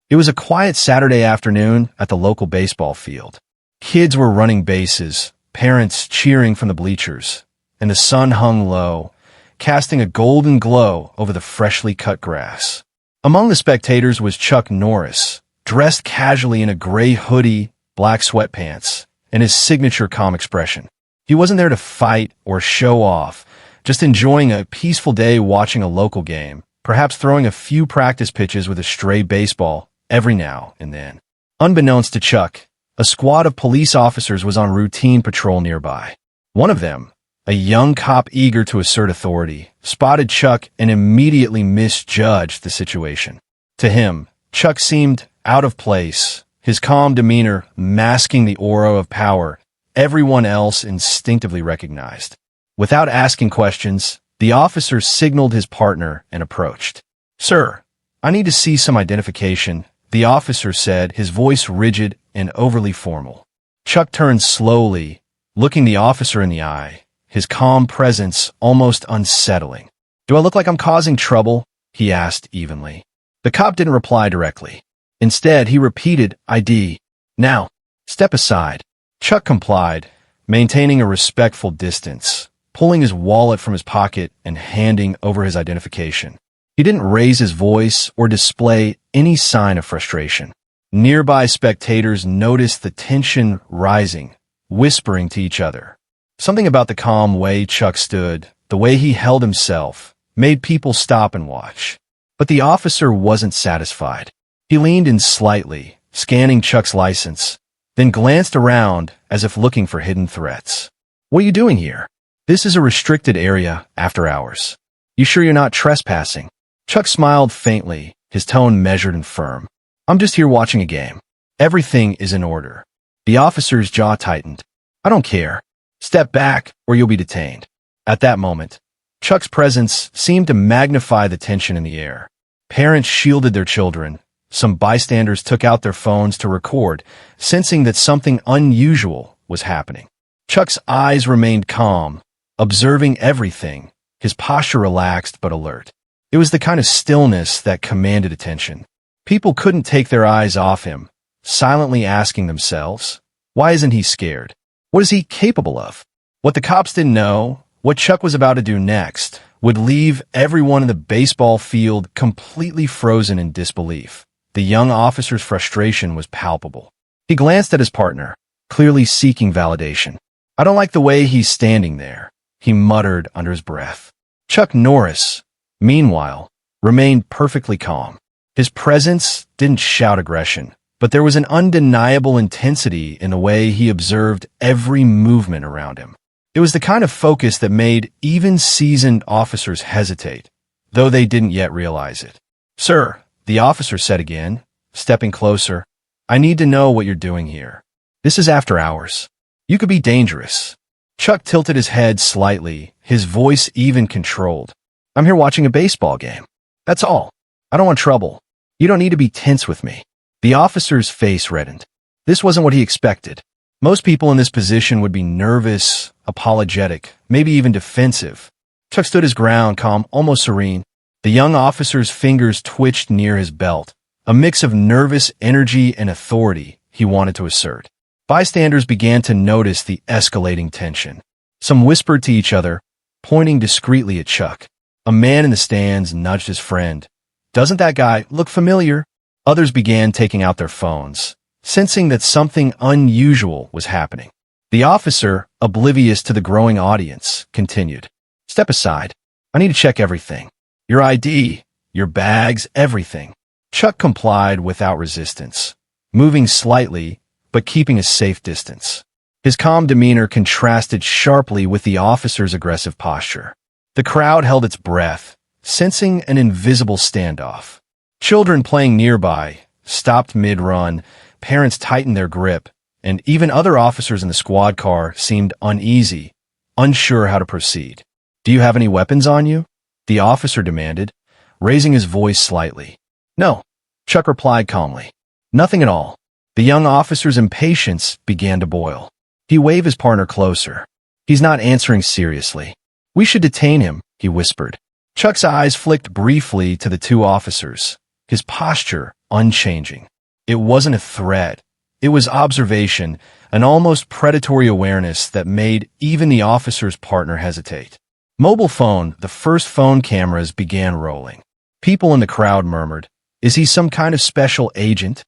It was a quiet Saturday afternoon at the local baseball field. Kids were running bases, parents cheering from the bleachers, and the sun hung low, casting a golden glow over the freshly cut grass. Among the spectators was Chuck Norris, dressed casually in a gray hoodie, black sweatpants, and his signature calm expression. He wasn't there to fight or show off, just enjoying a peaceful day watching a local game, perhaps throwing a few practice pitches with a stray baseball every now and then. Unbeknownst to Chuck, a squad of police officers was on routine patrol nearby. One of them, a young cop eager to assert authority, spotted Chuck and immediately misjudged the situation. To him, Chuck seemed out of place, his calm demeanor masking the aura of power everyone else instinctively recognized. Without asking questions, the officer signaled his partner and approached. "Sir, I need to see some identification," the officer said, his voice rigid and overly formal. Chuck turned slowly, looking the officer in the eye, his calm presence almost unsettling. "Do I look like I'm causing trouble?" he asked evenly. The cop didn't reply directly. Instead, he repeated, "ID. Now, step aside." Chuck complied, maintaining a respectful distance, pulling his wallet from his pocket and handing over his identification. He didn't raise his voice or display any sign of frustration. Nearby spectators noticed the tension rising, whispering to each other. Something about the calm way Chuck stood, the way he held himself, made people stop and watch. But the officer wasn't satisfied. He leaned in slightly, scanning Chuck's license, then glanced around as if looking for hidden threats. "What are you doing here? This is a restricted area after hours. You sure you're not trespassing?" Chuck smiled faintly, his tone measured and firm. "I'm just here watching a game. Everything is in order." The officer's jaw tightened. "I don't care. Step back or you'll be detained." At that moment, Chuck's presence seemed to magnify the tension in the air. Parents shielded their children. Some bystanders took out their phones to record, sensing that something unusual was happening. Chuck's eyes remained calm, observing everything, his posture relaxed but alert. It was the kind of stillness that commanded attention. People couldn't take their eyes off him, silently asking themselves, why isn't he scared? What is he capable of? What the cops didn't know, what Chuck was about to do next, would leave everyone in the baseball field completely frozen in disbelief. The young officer's frustration was palpable. He glanced at his partner, clearly seeking validation. "I don't like the way he's standing there," he muttered under his breath. Chuck Norris, meanwhile, remained perfectly calm. His presence didn't shout aggression, but there was an undeniable intensity in the way he observed every movement around him. It was the kind of focus that made even seasoned officers hesitate, though they didn't yet realize it. "Sir," the officer said again, stepping closer, "I need to know what you're doing here. This is after hours. You could be dangerous." Chuck tilted his head slightly, his voice even controlled. "I'm here watching a baseball game. That's all. I don't want trouble. You don't need to be tense with me." The officer's face reddened. This wasn't what he expected. Most people in this position would be nervous, apologetic, maybe even defensive. Chuck stood his ground, calm, almost serene. The young officer's fingers twitched near his belt, a mix of nervous energy and authority he wanted to assert. Bystanders began to notice the escalating tension. Some whispered to each other, pointing discreetly at Chuck. A man in the stands nudged his friend. "Doesn't that guy look familiar?" Others began taking out their phones, sensing that something unusual was happening. The officer, oblivious to the growing audience, continued. "Step aside. I need to check everything. Your ID, your bags, everything." Chuck complied without resistance, moving slightly, but keeping a safe distance. His calm demeanor contrasted sharply with the officer's aggressive posture. The crowd held its breath, sensing an invisible standoff. Children playing nearby stopped mid-run, parents tightened their grip, and even other officers in the squad car seemed uneasy, unsure how to proceed. "Do you have any weapons on you?" the officer demanded, raising his voice slightly. "No," Chuck replied calmly. "Nothing at all." The young officer's impatience began to boil. He waved his partner closer. "He's not answering seriously. We should detain him," he whispered. Chuck's eyes flicked briefly to the two officers, his posture unchanging. It wasn't a threat. It was observation, an almost predatory awareness that made even the officer's partner hesitate. Mobile phone, the first phone cameras began rolling. People in the crowd murmured, "Is he some kind of special agent?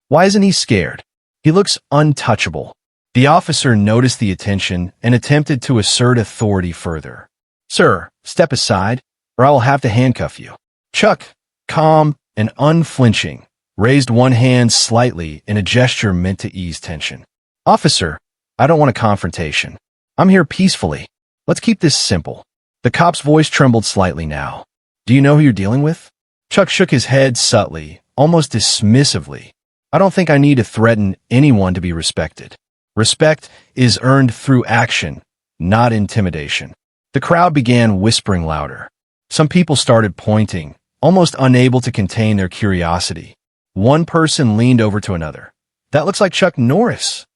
Why isn't he scared? He looks untouchable." The officer noticed the attention and attempted to assert authority further. "Sir, step aside, or I will have to handcuff you." Chuck, calm and unflinching, raised one hand slightly in a gesture meant to ease tension. "Officer, I don't want a confrontation. I'm here peacefully. Let's keep this simple." The cop's voice trembled slightly now. "Do you know who you're dealing with?" Chuck shook his head subtly, almost dismissively. "I don't think I need to threaten anyone to be respected. Respect is earned through action, not intimidation." The crowd began whispering louder. Some people started pointing, almost unable to contain their curiosity. One person leaned over to another. "That looks like Chuck Norris."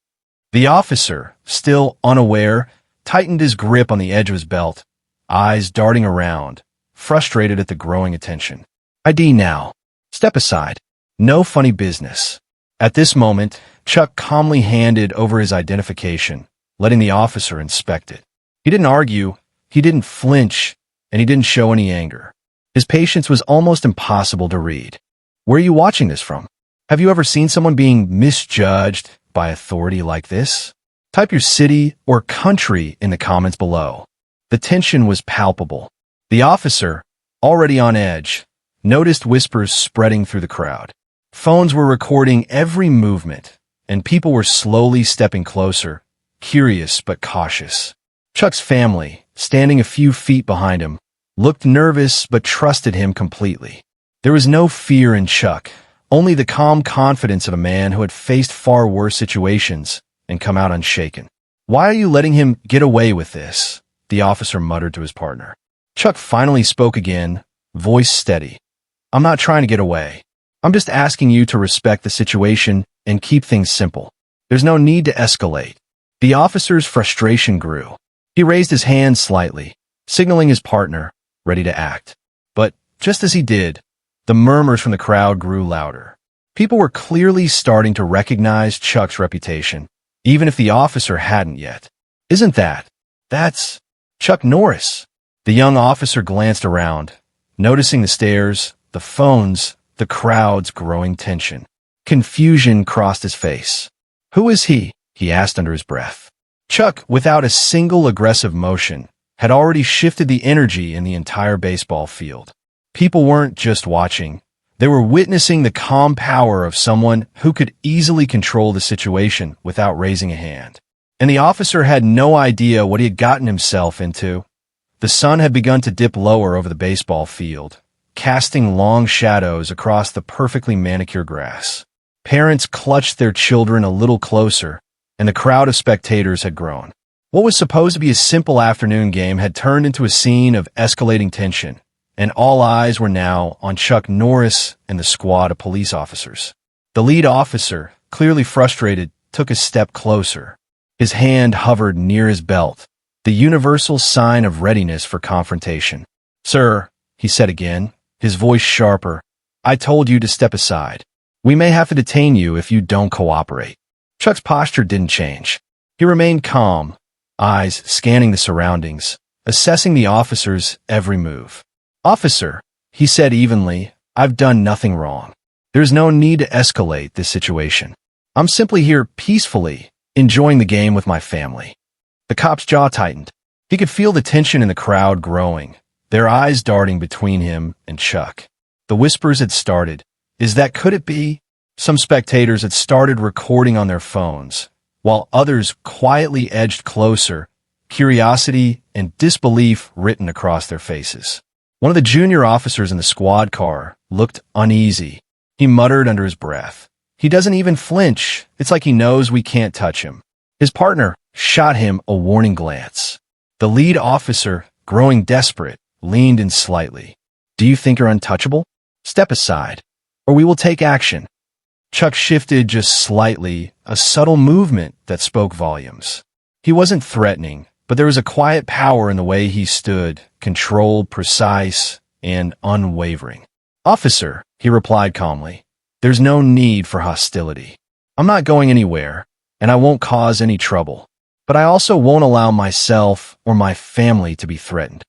The officer, still unaware, tightened his grip on the edge of his belt, eyes darting around, frustrated at the growing attention. "ID now. Step aside. No funny business." At this moment, Chuck calmly handed over his identification, letting the officer inspect it. He didn't argue, he didn't flinch, and he didn't show any anger. His patience was almost impossible to read. "Where are you watching this from? Have you ever seen someone being misjudged by authority like this?" Type your city or country in the comments below. The tension was palpable. The officer, already on edge, noticed whispers spreading through the crowd. Phones were recording every movement, and people were slowly stepping closer, curious but cautious. Chuck's family, standing a few feet behind him, looked nervous but trusted him completely. There was no fear in Chuck, only the calm confidence of a man who had faced far worse situations and come out unshaken. "Why are you letting him get away with this?" the officer muttered to his partner. Chuck finally spoke again, voice steady. "I'm not trying to get away. I'm just asking you to respect the situation and keep things simple. There's no need to escalate." The officer's frustration grew. He raised his hand slightly, signaling his partner, ready to act. But just as he did, the murmurs from the crowd grew louder. People were clearly starting to recognize Chuck's reputation, even if the officer hadn't yet. That's Chuck Norris." The young officer glanced around, noticing the stares, the phones, the crowd's growing tension. Confusion crossed his face. "Who is he?" he asked under his breath. Chuck, without a single aggressive motion, had already shifted the energy in the entire baseball field. People weren't just watching. They were witnessing the calm power of someone who could easily control the situation without raising a hand. And the officer had no idea what he had gotten himself into. The sun had begun to dip lower over the baseball field, casting long shadows across the perfectly manicured grass. Parents clutched their children a little closer, and the crowd of spectators had grown. What was supposed to be a simple afternoon game had turned into a scene of escalating tension, and all eyes were now on Chuck Norris and the squad of police officers. The lead officer, clearly frustrated, took a step closer. His hand hovered near his belt, the universal sign of readiness for confrontation. "Sir," he said again, his voice sharper, "I told you to step aside. We may have to detain you if you don't cooperate." Chuck's posture didn't change. He remained calm, eyes scanning the surroundings, assessing the officer's every move. "Officer," he said evenly, "I've done nothing wrong. There's no need to escalate this situation. I'm simply here peacefully, enjoying the game with my family." The cop's jaw tightened. He could feel the tension in the crowd growing, their eyes darting between him and Chuck. The whispers had started. Could it be? Some spectators had started recording on their phones, while others quietly edged closer, curiosity and disbelief written across their faces. One of the junior officers in the squad car looked uneasy. He muttered under his breath, "He doesn't even flinch. It's like he knows we can't touch him." His partner shot him a warning glance. The lead officer, growing desperate, leaned in slightly. "Do you think you're untouchable? Step aside, or we will take action." Chuck shifted just slightly, a subtle movement that spoke volumes. He wasn't threatening, but there was a quiet power in the way he stood, controlled, precise, and unwavering. "Officer," he replied calmly, There's no need for hostility. I'm not going anywhere, and I won't cause any trouble. But I also won't allow myself or my family to be threatened."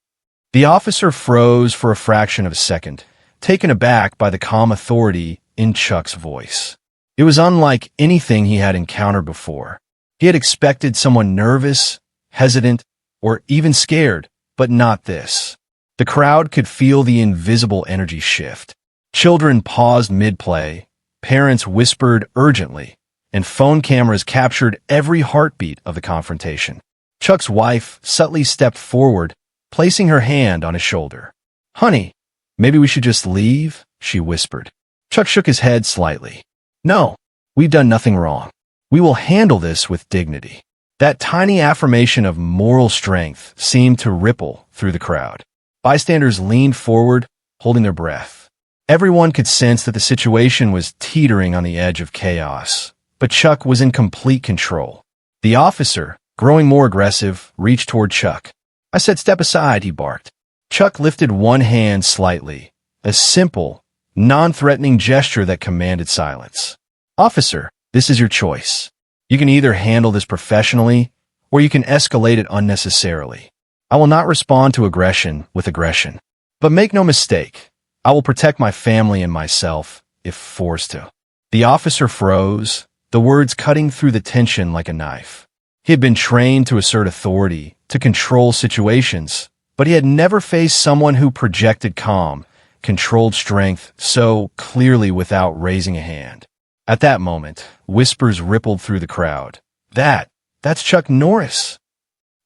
The officer froze for a fraction of a second, taken aback by the calm authority in Chuck's voice. It was unlike anything he had encountered before. He had expected someone nervous, hesitant, or even scared, but not this. The crowd could feel the invisible energy shift. Children paused mid-play, parents whispered urgently, and phone cameras captured every heartbeat of the confrontation. Chuck's wife subtly stepped forward, placing her hand on his shoulder. "Honey, maybe we should just leave," she whispered. Chuck shook his head slightly. "No, we've done nothing wrong. We will handle this with dignity." That tiny affirmation of moral strength seemed to ripple through the crowd. Bystanders leaned forward, holding their breath. Everyone could sense that the situation was teetering on the edge of chaos, but Chuck was in complete control. The officer, growing more aggressive, reached toward Chuck. "I said step aside," he barked. Chuck lifted one hand slightly, a simple, non-threatening gesture that commanded silence. "Officer, this is your choice. You can either handle this professionally, or you can escalate it unnecessarily. I will not respond to aggression with aggression. But make no mistake, I will protect my family and myself, if forced to." The officer froze, the words cutting through the tension like a knife. He had been trained to assert authority, to control situations, but he had never faced someone who projected calm, controlled strength so clearly without raising a hand. At that moment, whispers rippled through the crowd. That's Chuck Norris."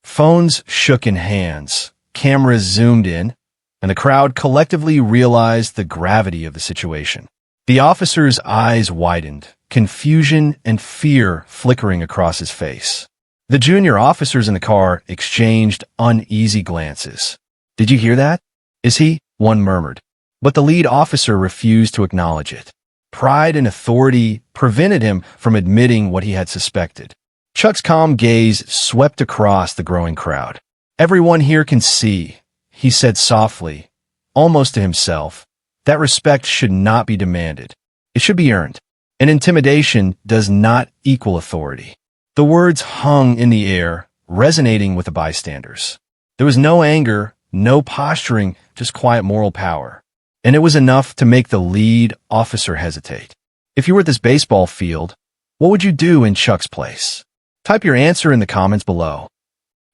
Phones shook in hands, cameras zoomed in, and the crowd collectively realized the gravity of the situation. The officer's eyes widened, confusion and fear flickering across his face. The junior officers in the car exchanged uneasy glances. "Did you hear that? Is he?" one murmured. But the lead officer refused to acknowledge it. Pride and authority prevented him from admitting what he had suspected. Chuck's calm gaze swept across the growing crowd. "Everyone here can see," he said softly, almost to himself, "that respect should not be demanded. It should be earned. And intimidation does not equal authority." The words hung in the air, resonating with the bystanders. There was no anger, no posturing, just quiet moral power. And it was enough to make the lead officer hesitate. If you were at this baseball field, what would you do in Chuck's place? Type your answer in the comments below.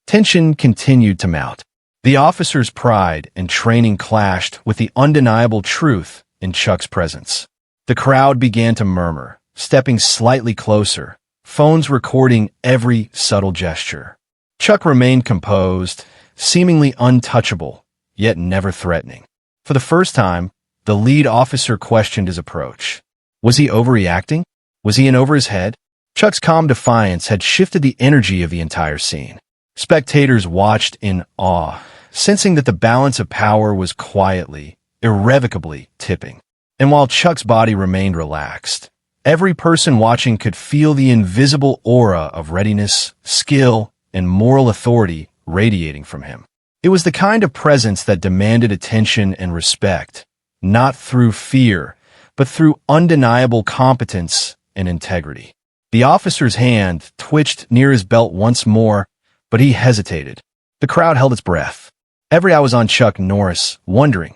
Tension continued to mount. The officer's pride and training clashed with the undeniable truth in Chuck's presence. The crowd began to murmur, stepping slightly closer, phones recording every subtle gesture. Chuck remained composed, seemingly untouchable, yet never threatening. For the first time, the lead officer questioned his approach. Was he overreacting? Was he in over his head? Chuck's calm defiance had shifted the energy of the entire scene. Spectators watched in awe, sensing that the balance of power was quietly, irrevocably tipping. And while Chuck's body remained relaxed, every person watching could feel the invisible aura of readiness, skill, and moral authority radiating from him. It was the kind of presence that demanded attention and respect, not through fear, but through undeniable competence and integrity. The officer's hand twitched near his belt once more, but he hesitated. The crowd held its breath. Every eye was on Chuck Norris, wondering,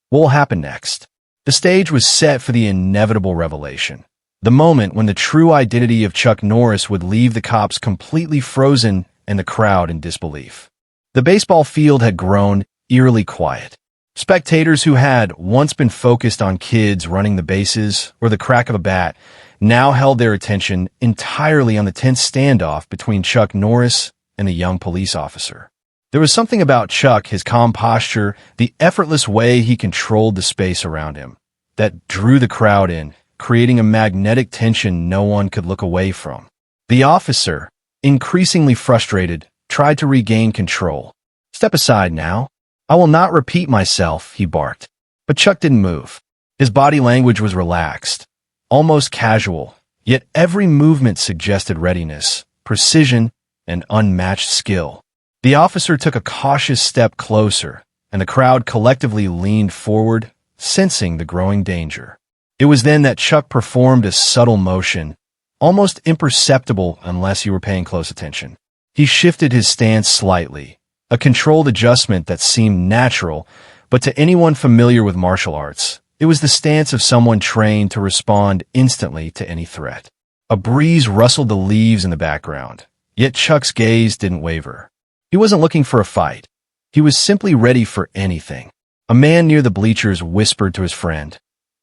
what will happen next? The stage was set for the inevitable revelation. The moment when the true identity of Chuck Norris would leave the cops completely frozen and the crowd in disbelief. The baseball field had grown eerily quiet. Spectators who had once been focused on kids running the bases or the crack of a bat now held their attention entirely on the tense standoff between Chuck Norris and the young police officer. There was something about Chuck, his calm posture, the effortless way he controlled the space around him, that drew the crowd in, creating a magnetic tension no one could look away from. The officer, increasingly frustrated, tried to regain control. "Step aside now. I will not repeat myself," he barked. But Chuck didn't move. His body language was relaxed, almost casual, yet every movement suggested readiness, precision, and unmatched skill. The officer took a cautious step closer, and the crowd collectively leaned forward, sensing the growing danger. It was then that Chuck performed a subtle motion, almost imperceptible unless you were paying close attention. He shifted his stance slightly, a controlled adjustment that seemed natural, but to anyone familiar with martial arts, it was the stance of someone trained to respond instantly to any threat. A breeze rustled the leaves in the background, yet Chuck's gaze didn't waver. He wasn't looking for a fight. He was simply ready for anything. A man near the bleachers whispered to his friend,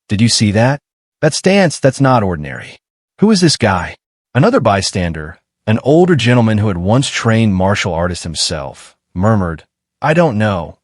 "Did you see that? That stance, that's not ordinary. Who is this guy?" Another bystander, an older gentleman who had once trained martial artists himself, murmured, "I don't know,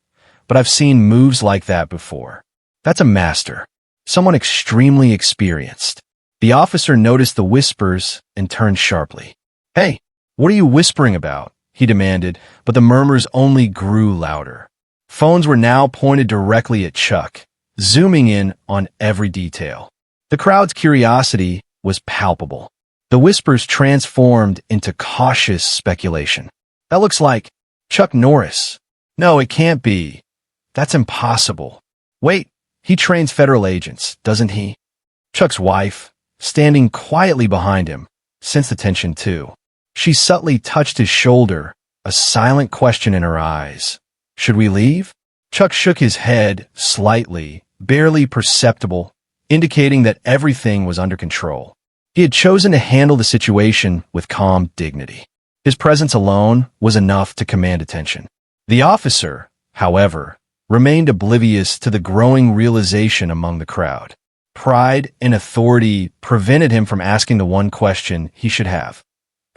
but I've seen moves like that before. That's a master, someone extremely experienced." The officer noticed the whispers and turned sharply. "Hey, what are you whispering about?" he demanded, but the murmurs only grew louder. Phones were now pointed directly at Chuck, zooming in on every detail. The crowd's curiosity was palpable. The whispers transformed into cautious speculation. "That looks like Chuck Norris. No, it can't be. That's impossible. Wait, he trains federal agents, doesn't he?" Chuck's wife, standing quietly behind him, sensed the tension too. She subtly touched his shoulder, a silent question in her eyes. "Should we leave?" Chuck shook his head slightly, barely perceptible, indicating that everything was under control. He had chosen to handle the situation with calm dignity. His presence alone was enough to command attention. The officer, however, remained oblivious to the growing realization among the crowd. Pride and authority prevented him from asking the one question he should have.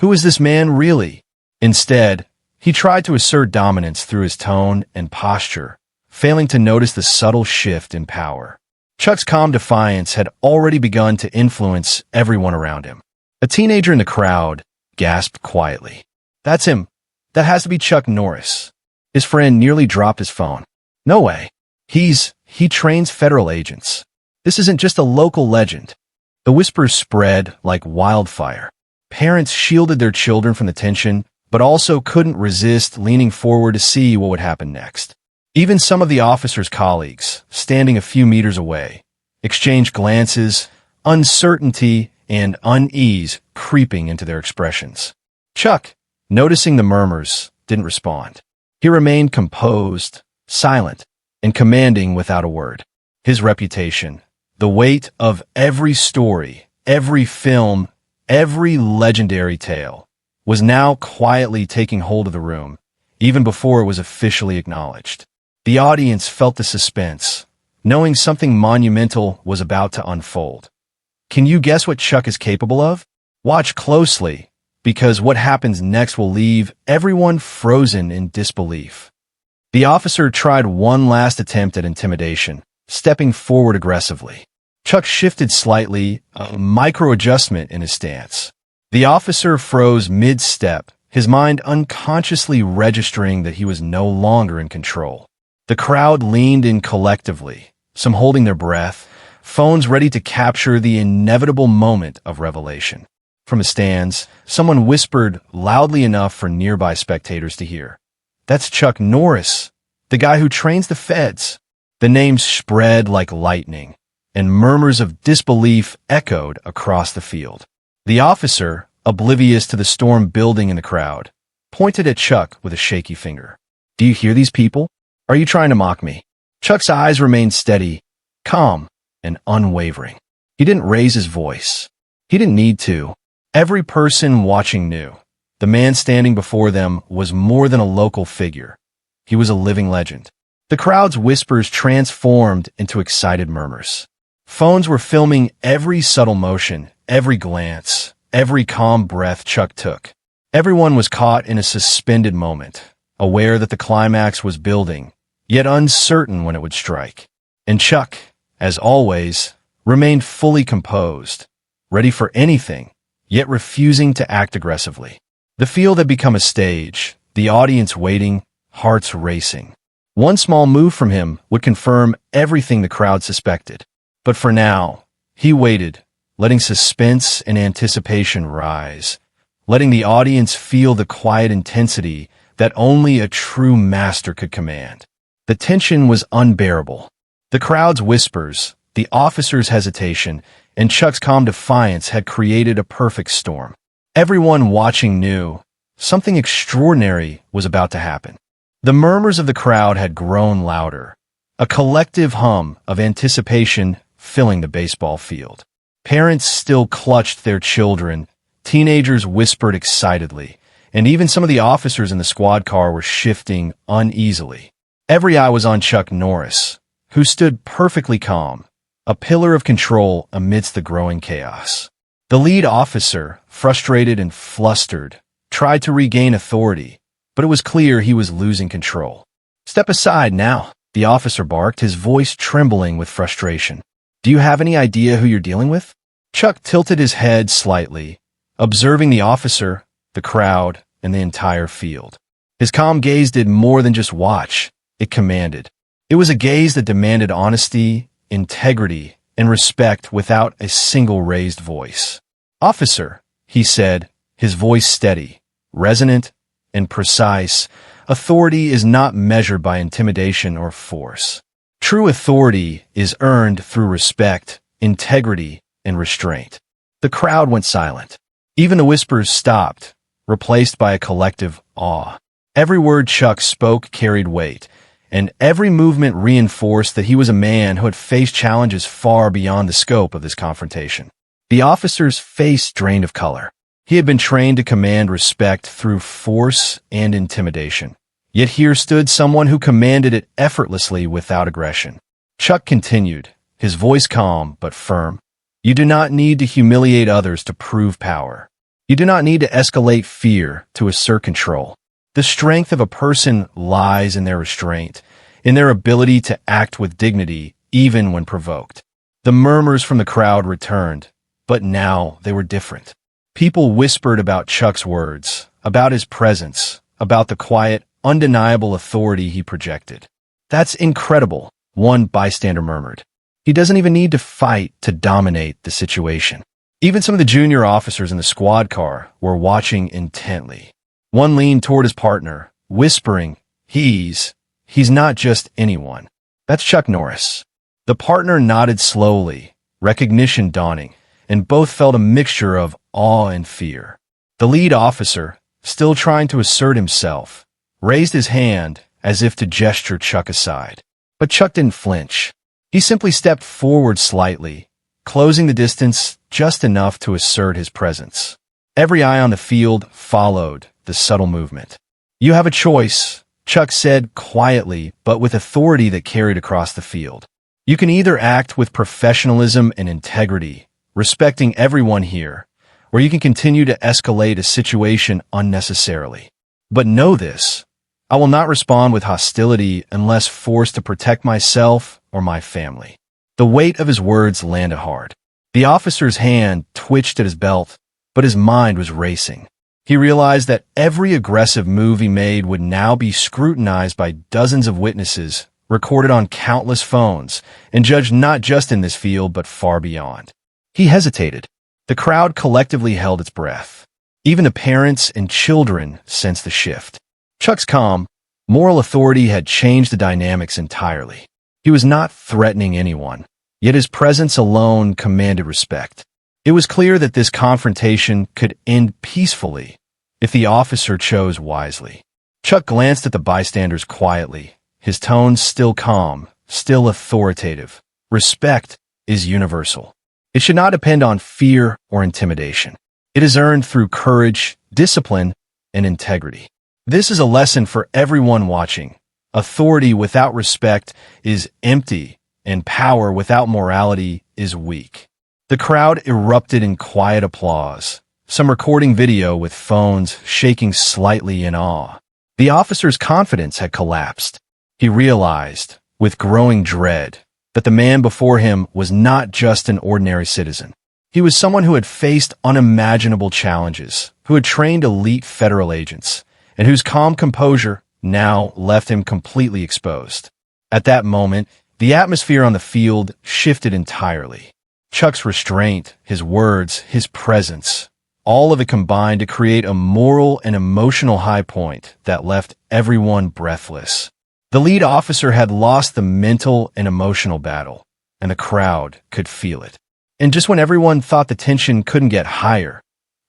Who is this man really? Instead, he tried to assert dominance through his tone and posture, failing to notice the subtle shift in power. Chuck's calm defiance had already begun to influence everyone around him. A teenager in the crowd gasped quietly. "That's him. That has to be Chuck Norris." His friend nearly dropped his phone. "No way. He trains federal agents. This isn't just a local legend." The whispers spread like wildfire. Parents shielded their children from the tension, but also couldn't resist leaning forward to see what would happen next. Even some of the officer's colleagues, standing a few meters away, exchanged glances, uncertainty and unease creeping into their expressions. Chuck, noticing the murmurs, didn't respond. He remained composed, silent, and commanding without a word. His reputation, the weight of every story, every film, every legendary tale, was now quietly taking hold of the room, even before it was officially acknowledged. The audience felt the suspense, knowing something monumental was about to unfold. Can you guess what Chuck is capable of? Watch closely, because what happens next will leave everyone frozen in disbelief. The officer tried one last attempt at intimidation, stepping forward aggressively. Chuck shifted slightly, a micro-adjustment in his stance. The officer froze mid-step, his mind unconsciously registering that he was no longer in control. The crowd leaned in collectively, some holding their breath, phones ready to capture the inevitable moment of revelation. From the stands, someone whispered loudly enough for nearby spectators to hear. "That's Chuck Norris, the guy who trains the feds." The name spread like lightning, and murmurs of disbelief echoed across the field. The officer, oblivious to the storm building in the crowd, pointed at Chuck with a shaky finger. "Do you hear these people? Are you trying to mock me?" Chuck's eyes remained steady, calm, and unwavering. He didn't raise his voice. He didn't need to. Every person watching knew. The man standing before them was more than a local figure. He was a living legend. The crowd's whispers transformed into excited murmurs. Phones were filming every subtle motion, every glance, every calm breath Chuck took. Everyone was caught in a suspended moment, aware that the climax was building, yet uncertain when it would strike. And Chuck, as always, remained fully composed, ready for anything, yet refusing to act aggressively. The field had become a stage, the audience waiting, hearts racing. One small move from him would confirm everything the crowd suspected. But for now, he waited, letting suspense and anticipation rise, letting the audience feel the quiet intensity that only a true master could command. The tension was unbearable. The crowd's whispers, The officer's hesitation and Chuck's calm defiance had created a perfect storm. Everyone watching knew something extraordinary was about to happen. The murmurs of the crowd had grown louder, a collective hum of anticipation filling the baseball field. Parents still clutched their children, teenagers whispered excitedly, and even some of the officers in the squad car were shifting uneasily. Every eye was on Chuck Norris, who stood perfectly calm, a pillar of control amidst the growing chaos. The lead officer, frustrated and flustered, tried to regain authority, but it was clear he was losing control. "Step aside now," the officer barked, his voice trembling with frustration. "Do you have any idea who you're dealing with?" Chuck tilted his head slightly, observing the officer, the crowd, and the entire field. His calm gaze did more than just watch, it commanded. It was a gaze that demanded honesty, integrity, and respect without a single raised voice. "Officer," he said, his voice steady, resonant, and precise, "authority is not measured by intimidation or force. True authority is earned through respect, integrity, and restraint." The crowd went silent. Even the whispers stopped, replaced by a collective awe. Every word Chuck spoke carried weight, and every movement reinforced that he was a man who had faced challenges far beyond the scope of this confrontation. The officer's face drained of color. He had been trained to command respect through force and intimidation. Yet here stood someone who commanded it effortlessly without aggression. Chuck continued, his voice calm but firm. "You do not need to humiliate others to prove power. You do not need to escalate fear to assert control. The strength of a person lies in their restraint, in their ability to act with dignity even when provoked." The murmurs from the crowd returned, but now they were different. People whispered about Chuck's words, about his presence, about the quiet, undeniable authority he projected. "That's incredible," one bystander murmured. "He doesn't even need to fight to dominate the situation." Even some of the junior officers in the squad car were watching intently. One leaned toward his partner, whispering, He's not just anyone. That's Chuck Norris." The partner nodded slowly, recognition dawning, and both felt a mixture of awe and fear. The lead officer, still trying to assert himself, raised his hand as if to gesture Chuck aside. But Chuck didn't flinch. He simply stepped forward slightly, closing the distance just enough to assert his presence. Every eye on the field followed the subtle movement. "You have a choice," Chuck said quietly but with authority that carried across the field. "You can either act with professionalism and integrity, respecting everyone here, or you can continue to escalate a situation unnecessarily. But know this, I will not respond with hostility unless forced to protect myself or my family." The weight of his words landed hard. The officer's hand twitched at his belt, but his mind was racing. He realized that every aggressive move he made would now be scrutinized by dozens of witnesses, recorded on countless phones, and judged not just in this field but far beyond. He hesitated. The crowd collectively held its breath. Even the parents and children sensed the shift. Chuck's calm, moral authority had changed the dynamics entirely. He was not threatening anyone, yet his presence alone commanded respect. It was clear that this confrontation could end peacefully if the officer chose wisely. Chuck glanced at the bystanders quietly, his tone still calm, still authoritative. Respect is universal. It should not depend on fear or intimidation. It is earned through courage, discipline, and integrity. This is a lesson for everyone watching. Authority without respect is empty, and power without morality is weak. The crowd erupted in quiet applause, some recording video with phones shaking slightly in awe. The officer's confidence had collapsed. He realized, with growing dread, that the man before him was not just an ordinary citizen. He was someone who had faced unimaginable challenges, who had trained elite federal agents, and whose calm composure now left him completely exposed. At that moment, the atmosphere on the field shifted entirely. Chuck's restraint, his words, his presence, all of it combined to create a moral and emotional high point that left everyone breathless. The lead officer had lost the mental and emotional battle, and the crowd could feel it. And just when everyone thought the tension couldn't get higher,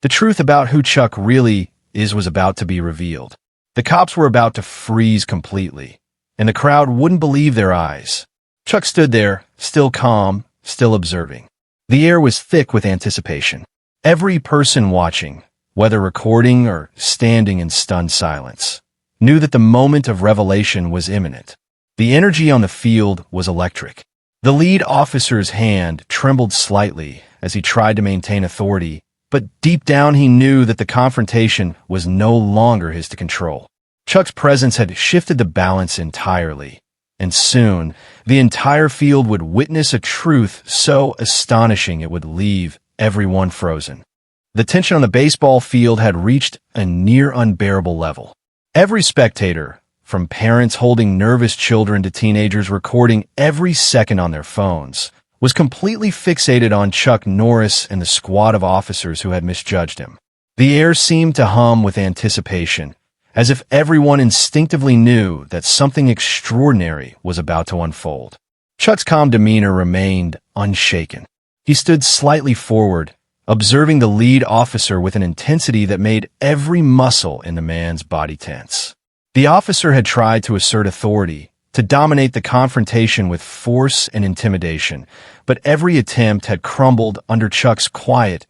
the truth about who Chuck really is was about to be revealed. The cops were about to freeze completely, and the crowd wouldn't believe their eyes. Chuck stood there, still calm, still observing. The air was thick with anticipation. Every person watching, whether recording or standing in stunned silence, knew that the moment of revelation was imminent. The energy on the field was electric. The lead officer's hand trembled slightly as he tried to maintain authority, but deep down he knew that the confrontation was no longer his to control. Chuck's presence had shifted the balance entirely, and soon the entire field would witness a truth so astonishing it would leave everyone frozen. The tension on the baseball field had reached a near unbearable level. Every spectator, from parents holding nervous children to teenagers recording every second on their phones, was completely fixated on Chuck Norris and the squad of officers who had misjudged him. The air seemed to hum with anticipation, as if everyone instinctively knew that something extraordinary was about to unfold. Chuck's calm demeanor remained unshaken. He stood slightly forward, observing the lead officer with an intensity that made every muscle in the man's body tense. The officer had tried to assert authority, to dominate the confrontation with force and intimidation, but every attempt had crumbled under Chuck's quiet,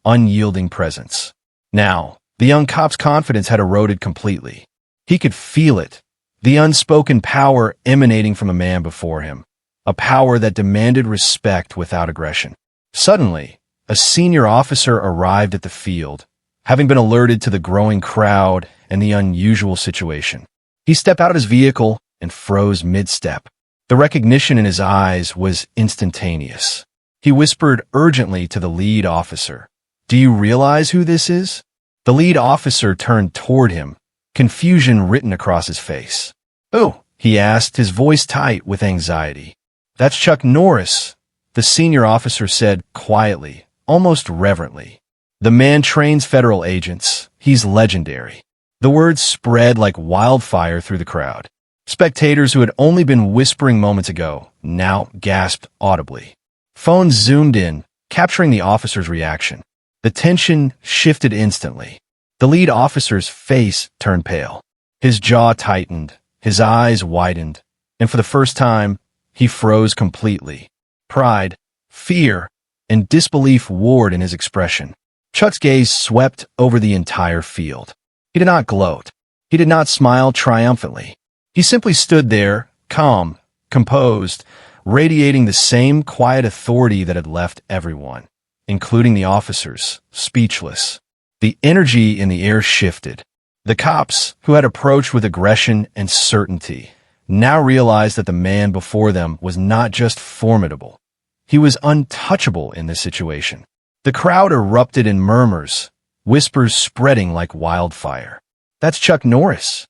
unyielding presence. Now, the young cop's confidence had eroded completely. He could feel it, the unspoken power emanating from the man before him, a power that demanded respect without aggression. Suddenly, a senior officer arrived at the field, having been alerted to the growing crowd and the unusual situation. He stepped out of his vehicle and froze mid-step. The recognition in his eyes was instantaneous. He whispered urgently to the lead officer, "Do you realize who this is?" The lead officer turned toward him, confusion written across his face. "Oh," he asked, his voice tight with anxiety. "That's Chuck Norris," the senior officer said quietly, almost reverently. "The man trains federal agents. He's legendary." The words spread like wildfire through the crowd. Spectators who had only been whispering moments ago now gasped audibly. Phones zoomed in, capturing the officer's reaction. The tension shifted instantly. The lead officer's face turned pale. His jaw tightened, his eyes widened, and for the first time, he froze completely. Pride, fear, and disbelief warred in his expression. Chuck's gaze swept over the entire field. He did not gloat. He did not smile triumphantly. He simply stood there, calm, composed, radiating the same quiet authority that had left everyone, including the officers, speechless. The energy in the air shifted. The cops, who had approached with aggression and certainty, now realized that the man before them was not just formidable. He was untouchable in this situation. The crowd erupted in murmurs, whispers spreading like wildfire. "That's Chuck Norris."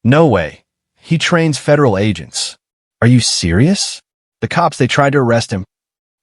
"No way. He trains federal agents." "Are you serious?" The cops, they tried to arrest him.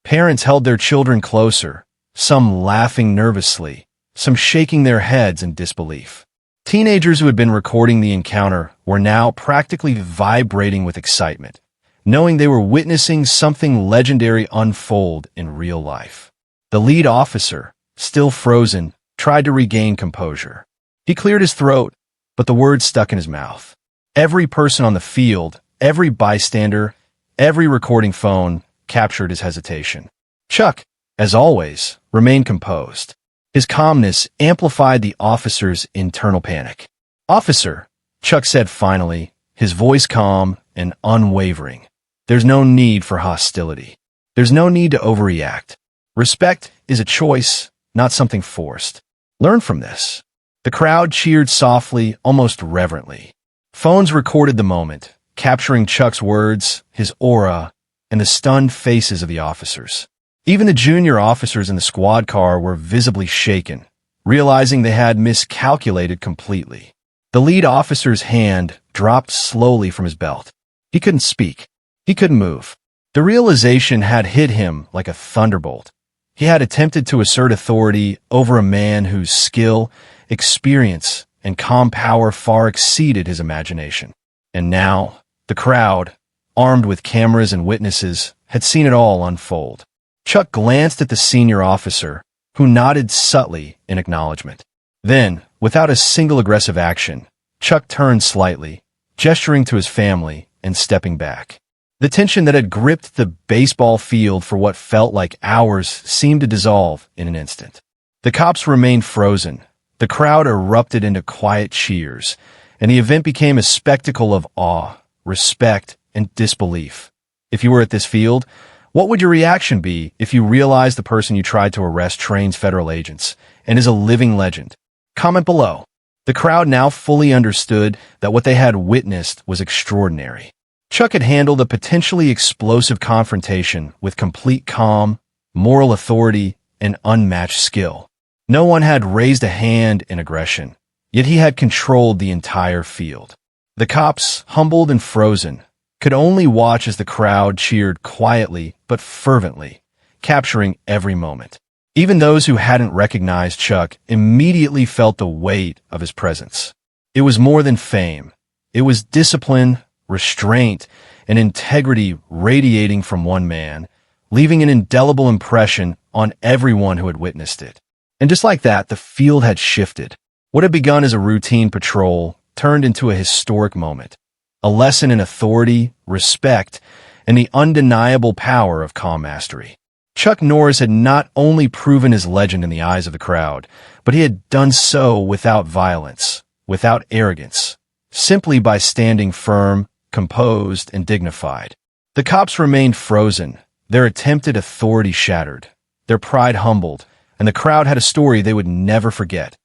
Parents held their children closer, some laughing nervously, some shaking their heads in disbelief. Teenagers who had been recording the encounter were now practically vibrating with excitement, knowing they were witnessing something legendary unfold in real life. The lead officer, still frozen, tried to regain composure. He cleared his throat, but the words stuck in his mouth. Every person on the field, every bystander, every recording phone captured his hesitation. Chuck, as always, remained composed. His calmness amplified the officer's internal panic. "Officer," Chuck said finally, his voice calm and unwavering. "There's no need for hostility. There's no need to overreact. Respect is a choice, not something forced. Learn from this." The crowd cheered softly, almost reverently. Phones recorded the moment, capturing Chuck's words, his aura, and the stunned faces of the officers. Even the junior officers in the squad car were visibly shaken, realizing they had miscalculated completely. The lead officer's hand dropped slowly from his belt. He couldn't speak. He couldn't move. The realization had hit him like a thunderbolt. He had attempted to assert authority over a man whose skill, experience, and calm power far exceeded his imagination. And now, the crowd, armed with cameras and witnesses, had seen it all unfold. Chuck glanced at the senior officer, who nodded subtly in acknowledgement. Then, without a single aggressive action, Chuck turned slightly, gesturing to his family and stepping back. The tension that had gripped the baseball field for what felt like hours seemed to dissolve in an instant. The cops remained frozen. The crowd erupted into quiet cheers, and the event became a spectacle of awe, respect, and disbelief. If you were at this field, what would your reaction be if you realized the person you tried to arrest trains federal agents and is a living legend? Comment below. The crowd now fully understood that what they had witnessed was extraordinary. Chuck had handled a potentially explosive confrontation with complete calm, moral authority, and unmatched skill. No one had raised a hand in aggression, yet he had controlled the entire field. The cops, humbled and frozen, could only watch as the crowd cheered quietly but fervently, capturing every moment. Even those who hadn't recognized Chuck immediately felt the weight of his presence. It was more than fame. It was discipline, restraint, and integrity radiating from one man, leaving an indelible impression on everyone who had witnessed it. And just like that, the field had shifted. What had begun as a routine patrol turned into a historic moment, a lesson in authority, respect, and the undeniable power of calm mastery. Chuck Norris had not only proven his legend in the eyes of the crowd, but he had done so without violence, without arrogance, simply by standing firm, composed, and dignified. The cops remained frozen, their attempted authority shattered, their pride humbled, and the crowd had a story they would never forget.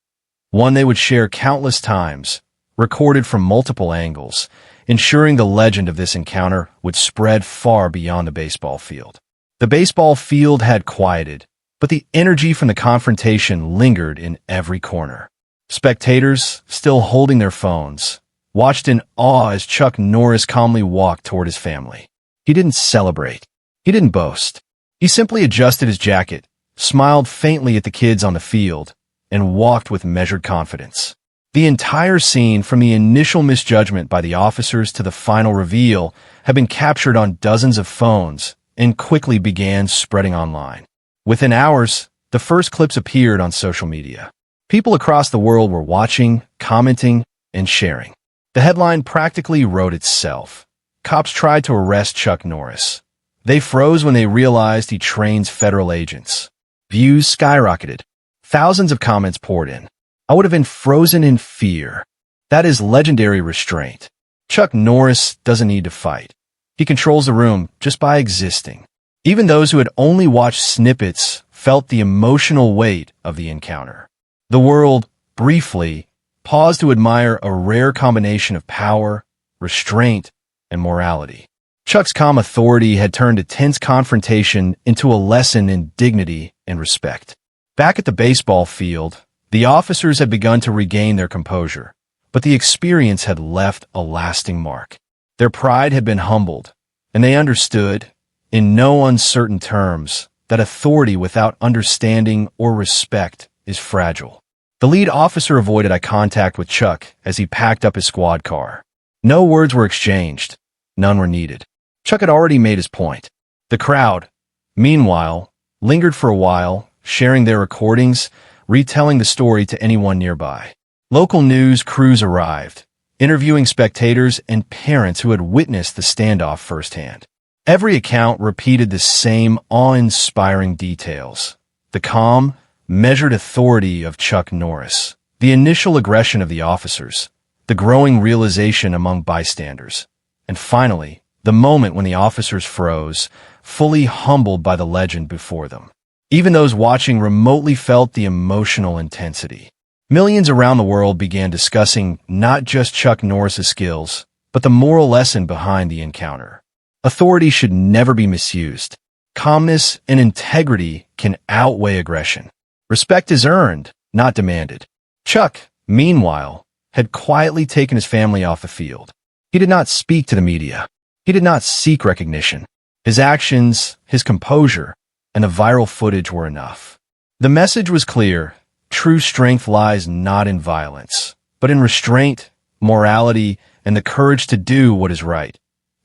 One they would share countless times, recorded from multiple angles, ensuring the legend of this encounter would spread far beyond the baseball field. The baseball field had quieted, but the energy from the confrontation lingered in every corner. Spectators, still holding their phones, watched in awe as Chuck Norris calmly walked toward his family. He didn't celebrate. He didn't boast. He simply adjusted his jacket, smiled faintly at the kids on the field, and walked with measured confidence. The entire scene, from the initial misjudgment by the officers to the final reveal, had been captured on dozens of phones and quickly began spreading online. Within hours, the first clips appeared on social media. People across the world were watching, commenting, and sharing. The headline practically wrote itself. Cops tried to arrest Chuck Norris. They froze when they realized he trains federal agents. Views skyrocketed. Thousands of comments poured in. I would have been frozen in fear. That is legendary restraint. Chuck Norris doesn't need to fight. He controls the room just by existing. Even those who had only watched snippets felt the emotional weight of the encounter. The world, briefly, paused to admire a rare combination of power, restraint, and morality. Chuck's calm authority had turned a tense confrontation into a lesson in dignity and respect. Back at the baseball field, the officers had begun to regain their composure, but the experience had left a lasting mark. Their pride had been humbled, and they understood, in no uncertain terms, that authority without understanding or respect is fragile. The lead officer avoided eye contact with Chuck as he packed up his squad car. No words were exchanged. None were needed. Chuck had already made his point. The crowd, meanwhile, lingered for a while, sharing their recordings, retelling the story to anyone nearby. Local news crews arrived, interviewing spectators and parents who had witnessed the standoff firsthand. Every account repeated the same awe-inspiring details. The calm, measured authority of Chuck Norris, the initial aggression of the officers, the growing realization among bystanders, and finally, the moment when the officers froze, fully humbled by the legend before them. Even those watching remotely felt the emotional intensity. Millions around the world began discussing not just Chuck Norris's skills, but the moral lesson behind the encounter. Authority should never be misused. Calmness and integrity can outweigh aggression. Respect is earned, not demanded. Chuck, meanwhile, had quietly taken his family off the field. He did not speak to the media. He did not seek recognition. His actions, his composure, and the viral footage were enough. The message was clear. True strength lies not in violence, but in restraint, morality, and the courage to do what is right,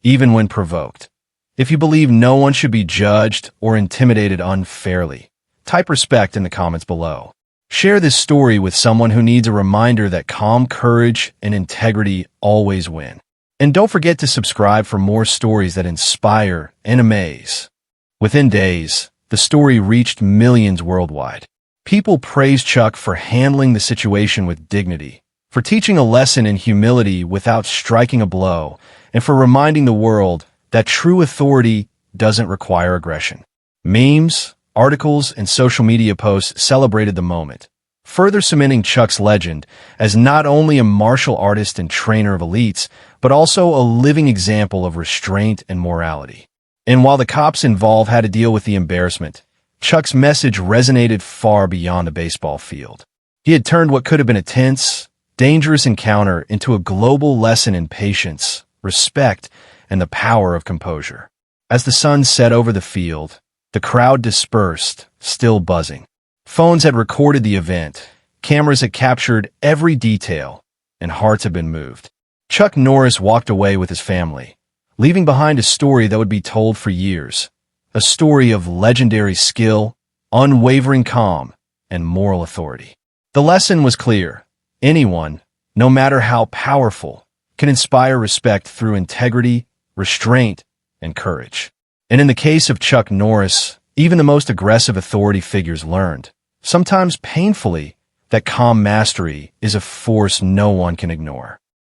even when provoked. If you believe no one should be judged or intimidated unfairly, type respect in the comments below. Share this story with someone who needs a reminder that calm courage and integrity always win. And don't forget to subscribe for more stories that inspire and amaze. Within days, the story reached millions worldwide. People praised Chuck for handling the situation with dignity, for teaching a lesson in humility without striking a blow, and for reminding the world that true authority doesn't require aggression. Memes, articles, and social media posts celebrated the moment, further cementing Chuck's legend as not only a martial artist and trainer of elites, but also a living example of restraint and morality. And while the cops involved had to deal with the embarrassment, Chuck's message resonated far beyond the baseball field. He had turned what could have been a tense, dangerous encounter into a global lesson in patience, respect, and the power of composure. As the sun set over the field, the crowd dispersed, still buzzing. Phones had recorded the event, cameras had captured every detail, and hearts had been moved. Chuck Norris walked away with his family, leaving behind a story that would be told for years, a story of legendary skill, unwavering calm, and moral authority. The lesson was clear. Anyone, no matter how powerful, can inspire respect through integrity, restraint, and courage. And in the case of Chuck Norris, even the most aggressive authority figures learned, sometimes painfully, that calm mastery is a force no one can ignore.